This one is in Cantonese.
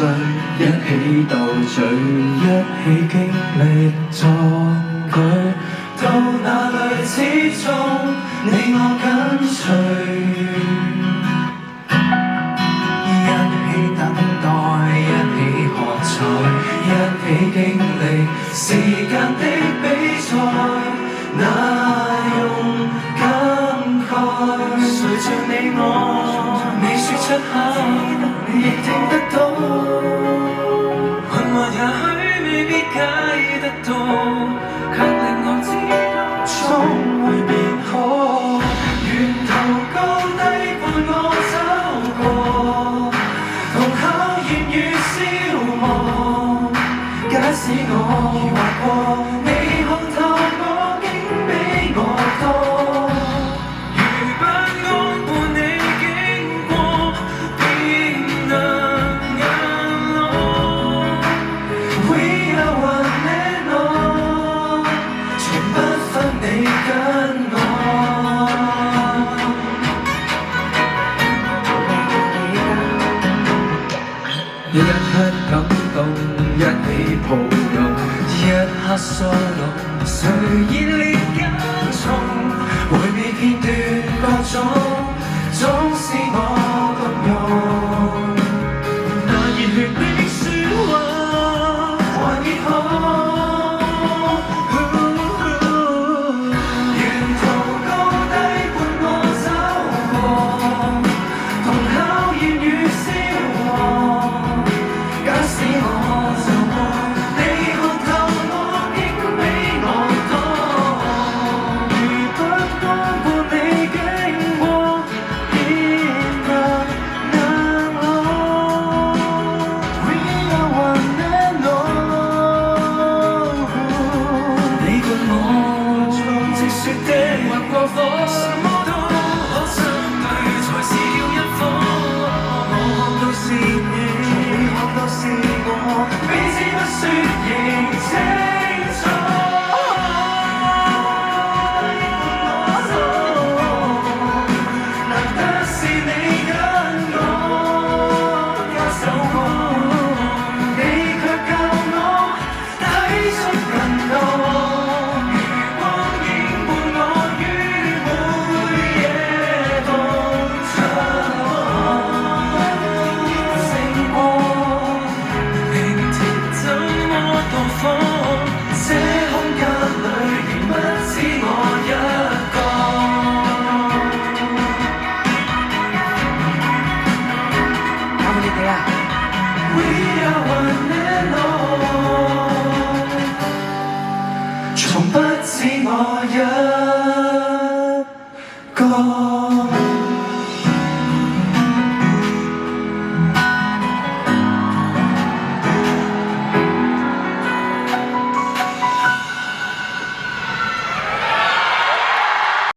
歲，一起鬥嘴，一起經歷壯舉，到那裏始終你我緊隨，一起等待，一起喝彩，一起經歷時間的比賽，那用感慨，誰像你我，你說出口，你亦聽得到，困惑也許未必解得到，卻令我知道終會變好。沿途高低伴我走過，同考驗與消磨，假使我疑惑過，你看透我竟比我多。如不安伴你經過，便能硬朗。We are one and all，從不分你跟我。一刻感動，一起抱擁，一刻疏落，誰熱烈跟從？回味片段各種，總是我動容。那熱血的説話，還熱可。沿途高低伴我走過，同考驗與消磨。假使我就過，你看透我竟比我多。如不安伴你經過，便能硬朗。We are one and all，你共我像積雪的劃過火，什麼都可相對，才是要一夥。我看到是你，看到是我，彼此不說認清楚。難得是你跟我交手過，你卻教我睇出更多。如光影伴我於每夜共唱，星光平甜怎麼到訪？這空間裏仍不止我一個。交俾你哋啊！We are one and all，從不止我一個。